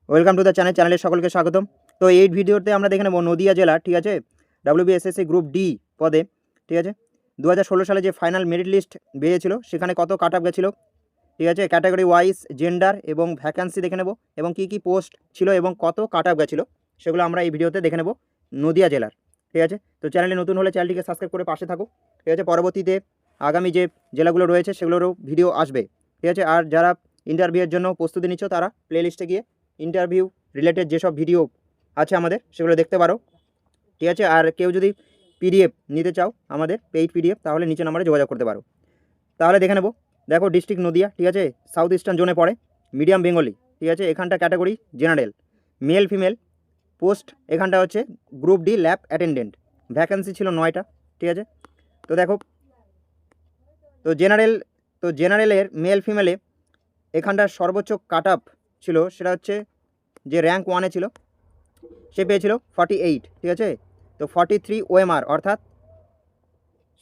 Welcome to the চ্যানেলের সকলকে স্বাগতম। তো এই ভিডিওতে আমরা দেখে নেব নদিয়া জেলা, ঠিক আছে, WBSSC গ্রুপ ডি পদে, ঠিক আছে, 2016 সালে যে ফাইনাল মেরিট লিস্ট বেরিয়েছিল সেখানে কত কাট অফ গেছিলো, ঠিক আছে, ক্যাটাগরি ওয়াইজ, জেন্ডার এবং ভ্যাকান্সি দেখে নেব এবং কী পোস্ট ছিল এবং কত কাট অফ গেছিলো সেগুলো আমরা এই ভিডিওতে দেখে নেব নদিয়া জেলার, ঠিক আছে। তো চ্যানেলে নতুন হলে চ্যানেলটিকে সাবস্ক্রাইব করে পাশে থাকো, ঠিক আছে। পরবর্তীতে আগামী যে জেলাগুলো রয়েছে সেগুলোরও ভিডিও আসবে, ঠিক আছে। আর যারা ইন্টারভিউয়ের জন্য প্রস্তুতি নিচ্ছ তারা প্লেলিস্টে গিয়ে ইন্টারভিউ রিলেটেড যেসব ভিডিও আছে আমাদের সেগুলো দেখতে পারো, ঠিক আছে। আর কেউ যদি পিডিএফ নিতে চাও আমাদের পেইড পিডিএফ, তাহলে নিচে নাম্বারে যোগাযোগ করতে পারো। তাহলে দেখে নেব, দেখো ডিস্ট্রিক্ট নদিয়া, ঠিক আছে, সাউথ ইস্টার্ন জোনে পড়ে, মিডিয়াম বেঙ্গলি, ঠিক আছে। এখানটা category general, male female, post এখানটা হচ্ছে group D lab attendant, vacancy ছিল 9টা, ঠিক আছে। তো দেখো, তো জেনারেলের মেল ফিমেলে এখানটার সর্বোচ্চ কাট আপ ছিল, সেটা হচ্ছে যে র্যাঙ্ক 1-এ ছিল সে পেয়েছিল 48, ঠিক আছে। তো 43 OMR অর্থাৎ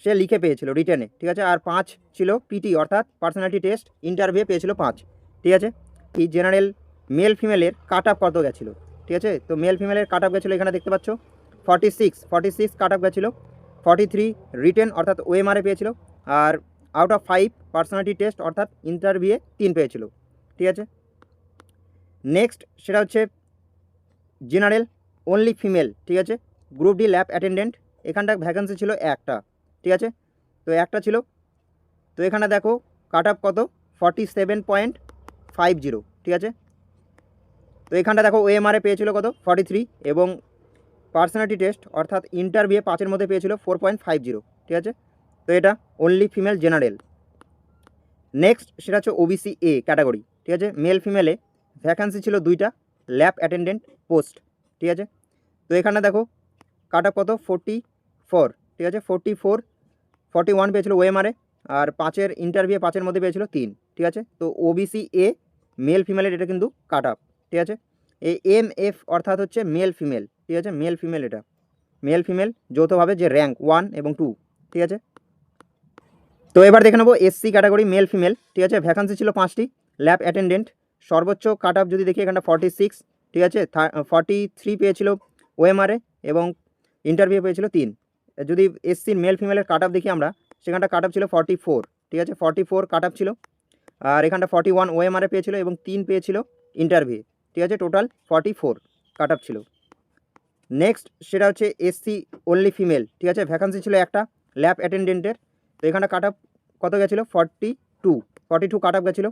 সে লিখে পেয়েছিল রিটেনে, ঠিক আছে। আর 5 ছিল পিটি অর্থাৎ পার্সোনালিটি টেস্ট, ইন্টারভিউ পেয়েছিল 5, ঠিক আছে। কি জেনারেল মেল ফিমেলের কাট আপ কত গেছিলো, ঠিক আছে। তো মেল ফিমেলের কাট আপ গেছিলো এখানে দেখতে পাচ্ছ 46 কাট আপ গেছিলো, 43 রিটেন অর্থাৎ OMR পেয়েছিল, আর আউট অফ 5 পার্সোনালিটি টেস্ট অর্থাৎ ইন্টারভিউয়ে 3 পেয়েছিল, ঠিক আছে। নেক্সট সেটা হচ্ছে জেনারেল অনলি ফিমেল, ঠিক আছে, গ্রুপ ডি ল্যাব অ্যাটেন্ডেন্ট, এখানটা ভ্যাকেন্সি ছিল একটা, ঠিক আছে। তো একটা ছিল, তো এখানে দেখো কাট আপ কত 47.50, ঠিক আছে। তো এখানটা দেখো OMR পেয়েছিল কত 43 এবং পার্সোনালিটি টেস্ট অর্থাৎ ইন্টারভিউ 5-এর মধ্যে পেয়েছিল 4.50, ঠিক আছে। তো এটা অনলি ফিমেল জেনারেল। নেক্সট সেটা হচ্ছে ওবিসি এ ক্যাটাগরি, ঠিক আছে, মেল ফিমেলে ভ্যাকেন্সি ছিল 2টা, ল্যাব অ্যাটেন্ডেন্ট পোস্ট, ঠিক আছে। তো এখানে দেখো কাট আপ কত 44, ঠিক আছে, 41 পেয়েছিল OMR, আর 5-এর ইন্টারভিউ 5-এর মধ্যে পেয়েছিল 3, ঠিক আছে। তো ওবিসি এ মেল ফিমেলের এটা কিন্তু কাট আপ, ঠিক আছে। এই MF অর্থাৎ হচ্ছে মেল ফিমেল, ঠিক আছে, মেল ফিমেল, এটা মেল ফিমেল যৌথভাবে যে র্যাঙ্ক 1 এবং 2, ঠিক আছে। তো এবার দেখে নেবো SC ক্যাটাগরি মেল ফিমেল, ঠিক আছে, ভ্যাকান্সি ছিল 5টি, ল্যাব অ্যাটেন্ডেন্ট সর্বোচ্চ কাট আপ যদি দেখি এখানটা 46, ঠিক আছে, 43 পেয়েছিল OMR এবং ইন্টারভিউ পেয়েছিল 3। যদি SCর মেল ফিমেলের কাট আপ দেখি আমরা, সেখানটা কাট আপ ছিল 44, ঠিক আছে, 44 কাট আপ ছিল, আর এখানটা 41 OMR পেয়েছিল এবং 3 পেয়েছিল ইন্টারভিউ, ঠিক আছে, টোটাল 44 কাট আপ ছিল। নেক্সট সেটা হচ্ছে SC অনলি ফিমেল, ঠিক আছে, ভ্যাকান্সি ছিল একটা, ল্যাব অ্যাটেন্ডেন্টের। তো এখানে কাট আপ কত গেছিলো 42 কাট আপ গেছিলো।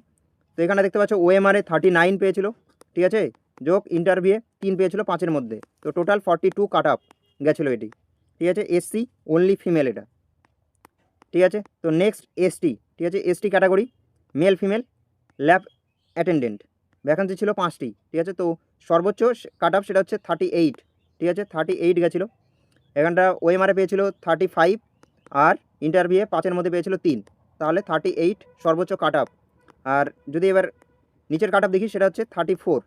তো এখানে দেখতে পাচ্ছ OMR 39 পেয়েছিল, ঠিক আছে, যোগ ইন্টারভিউ 3 পেয়েছিল 5-এর মধ্যে, তো টোটাল 42 কাট আপ গেছিলো এটি, ঠিক আছে, SC অনলি ফিমেল এটা, ঠিক আছে। তো নেক্সট ST, ঠিক আছে, ST category male female lab attendant, vacancy ছিল 5টি, ঠিক আছে। তো সর্বোচ্চ কাট আপ সেটা হচ্ছে 38, ঠিক আছে, 38 গেছিলো। এখানটা OMR পেয়েছিল 35 আর ইন্টারভিউ 5-এর মধ্যে পেয়েছিল 3, তাহলে 38 সর্বোচ্চ কাট আপ। আর যদি এবার নিচের কাট আপ দেখি সেটা হচ্ছে 34,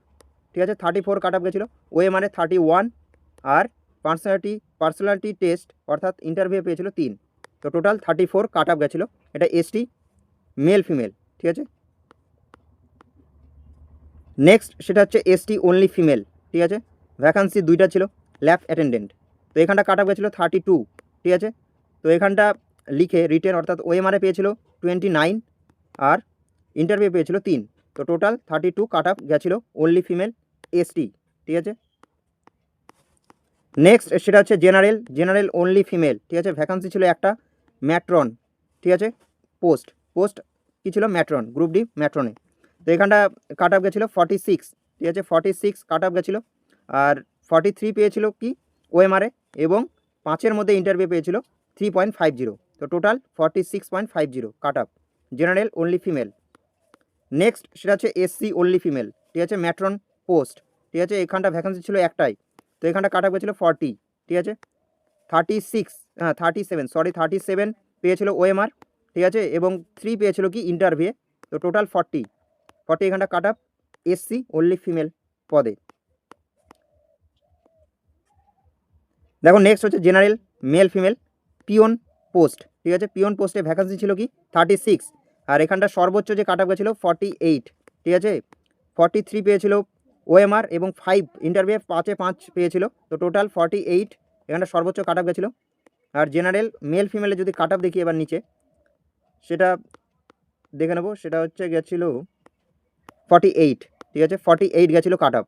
ঠিক আছে, 34 কাট আপ গেছিলো, OMR 31 আর পার্সোনালিটি টেস্ট অর্থাৎ ইন্টারভিউ পেয়েছিল 3, তো টোটাল 34 কাট আপ গেছিলো। এটা ST মেল ফিমেল, ঠিক আছে। নেক্সট সেটা হচ্ছে ST অনলি ফিমেল, ঠিক আছে, ভ্যাকান্সি 2টা ছিল, ল্যাব অ্যাটেন্ডেন্ট। তো এখানটা কাট আপ গেছিলো 32, ঠিক আছে। তো এখানটা লিখে রিটেন অর্থাৎ OMR পেয়েছিল 29 আর ইন্টারভিউ পেয়েছিল 3, তো টোটাল 32 কাট আপ গেছিলো অনলি ফিমেল ST, ঠিক আছে। নেক্সট সেটা হচ্ছে জেনারেল অনলি ফিমেল, ঠিক আছে, ভ্যাকান্সি ছিল একটা, ম্যাট্রন, ঠিক আছে, পোস্ট কী ছিল ম্যাট্রন, গ্রুপ ডি ম্যাট্রনে। তো এখানটা কাট আপ গেছিলো 46, ঠিক আছে, 46 কাট আপ গেছিলো, আর 43 পেয়েছিল কি OMR এবং 5-এর মধ্যে ইন্টারভিউ পেয়েছিল 3.50, তো total 46.50 cut up general only female. Next সেটা হচ্ছে SC অনলি ফিমেল, ঠিক আছে, ম্যাট্রন পোস্ট, ঠিক আছে, এখানটা ভ্যাকান্সি ছিল একটাই, তো এখানটা কাট আপ গেছিলো 40, ঠিক আছে, 37 পেয়েছিল OMR, ঠিক আছে, এবং 3 পেয়েছিল কি ইন্টারভিউ, তো টোটাল 40 এখানটা কাট আপ SC অনলি ফিমেল পদে। দেখো নেক্সট হচ্ছে general male female peon post, ঠিক আছে, পিওন পোস্টে ভ্যাকান্সি ছিল কি 36, আর এখানটা সর্বোচ্চ যে কাট আপ গেছিলো 48, ঠিক আছে, 43 পেয়েছিল ওএমআর এবং 5 ইন্টারভিউ 5-এ 5 পেয়েছিল। তো টোটাল 48 এখানটা সর্বোচ্চ কাট অফ গেছিলো। আর জেনারেল মেল ফিমেলে যদি কাট অফ দেখি এবার নিচে, সেটা দেখে নেব। সেটা হচ্ছে গেছিলো 48, ঠিক আছে, 48 গেছিলো কাট অফ।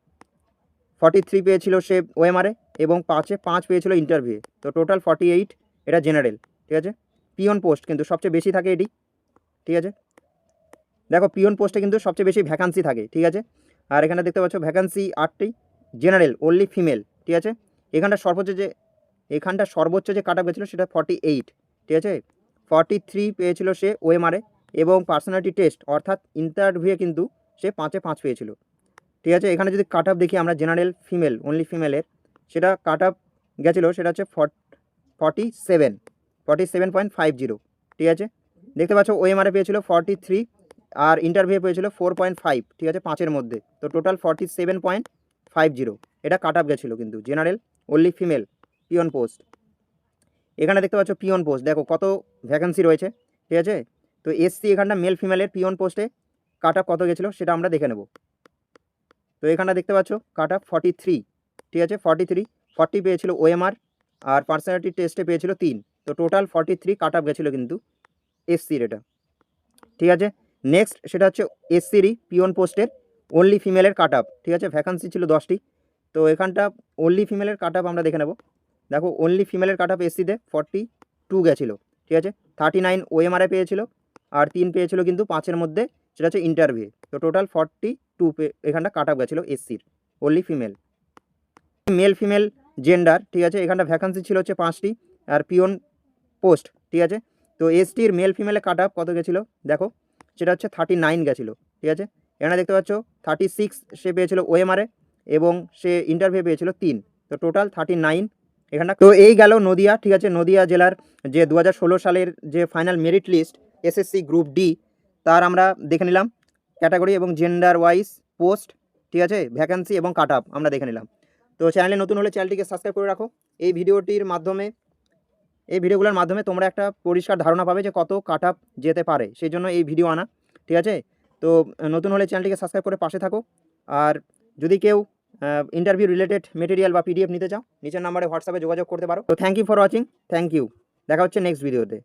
43 পেয়েছিল সে ওএমআরে এবং 5-এ 5 পেয়েছিল ইন্টারভিউ। তো টোটাল 48 এটা জেনারেল, ঠিক আছে। পিওন পোস্ট কিন্তু সবচেয়ে বেশি থাকে এটি, ঠিক আছে। দেখো পিওন পোস্টে কিন্তু সবচেয়ে বেশি ভ্যাকান্সি থাকে, ঠিক আছে। আর এখানে দেখতে পাচ্ছ ভ্যাকান্সি 8টি, জেনারেল অনলি ফিমেল, ঠিক আছে। এখানটা সর্বোচ্চ যে কাট অফ গেছিলো সেটা 48, ঠিক আছে। 43 পেয়েছিল সে ওএমআরে এবং পার্সোনালিটি টেস্ট অর্থাৎ ইন্টারভিউয়ে কিন্তু সে 5-এ 5 পেয়েছিল, ঠিক আছে। এখানে যদি কাট অফ দেখি আমরা জেনারেল ফিমেল অনলি ফিমেলের, সেটা কাট অফ গেছিলো সেটা হচ্ছে 47.50, ঠিক আছে। দেখতে পাচ্ছ ওএমআরে পেয়েছিল 43 আর ইন্টারভিউ পেয়েছিল 4.5, ঠিক আছে, 5-এর মধ্যে। তো টোটাল 47.50 এটা কাট অফ গেছিলো কিন্তু general only female peon post. এখানে দেখতে পাচ্ছ পিওন পোস্ট, দেখো কত ভ্যাকান্সি রয়েছে, ঠিক আছে। তো এসসি এখানটা মেল ফিমেলের পিওন পোস্টে কাট অফ কত গেছিলো সেটা আমরা দেখে নেব। তো এখানটা দেখতে পাচ্ছ কাট অফ 43, ঠিক আছে। 40 পেয়েছিল ওএমআর আর পার্সোনালিটি টেস্টে পেয়েছিল 3। তো টোটাল 43 কাট অফ গেছিলো কিন্তু এসসির এটা, ঠিক আছে। নেক্সট সেটা হচ্ছে এসসিরই পিওন পোস্টের অনলি ফিমেলের কাট অফ, ঠিক আছে। ভ্যাকান্সি ছিল 10টি। তো এখানটা অনলি ফিমেলের কাট অফ আমরা দেখে নেব। দেখো অনলি ফিমেলের কাট অফ এসসিতে 42 গেছিলো, ঠিক আছে। 39 ওএমআরে পেয়েছিল আর 3 পেয়েছিল কিন্তু 5-এর মধ্যে, সেটা হচ্ছে ইন্টারভিউ। তো টোটাল 42 এখানটা কাট অফ গেছিলো এসসির only female. Male female gender, ঠিক আছে। এখানটা ভ্যাকান্সি ছিল হচ্ছে 5টি আর পিওন পোস্ট, ঠিক আছে। তো এসটির মেল ফিমেলে কাট অফ কত গেছিলো দেখো, সেটা হচ্ছে 39 গেছিলো, ঠিক আছে। এখানে দেখতে পাচ্ছ 36 সে পেয়েছিল ওএমআরে এবং সে ইন্টারভিউ পেয়েছিল 3। তো টোটাল 39 এখানটা। তো এই গেল নদিয়া, ঠিক আছে। নদিয়া জেলার যে 2016 সালের যে final merit list SSC group D, তার আমরা দেখে নিলাম ক্যাটাগরি এবং জেন্ডার ওয়াইজ পোস্ট, ঠিক আছে, ভ্যাকান্সি এবং কাট অফ আমরা দেখে নিলাম। তো চ্যানেলে নতুন হলে চ্যানেলটিকে সাবস্ক্রাইব করে রাখো। এই ভিডিওগুলোর মাধ্যমে তোমরা একটা পরিষ্কার ধারণা পাবে যে কত কাট অফ যেতে পারে, সেই জন্য এই ভিডিও আনা, ঠিক আছে। তো নতুন হলে চ্যানেলটিকে সাবস্ক্রাইব করে পাশে থাকো। আর যদি কেউ ইন্টারভিউ রিলেটেড মেটেরিয়াল বা পিডিএফ নিতে চাও, নিচের নাম্বারে হোয়াটসঅ্যাপে যোগাযোগ করতে পারো। তো thank you for watching, thank you. দেখা হচ্ছে নেক্সট ভিডিওতে।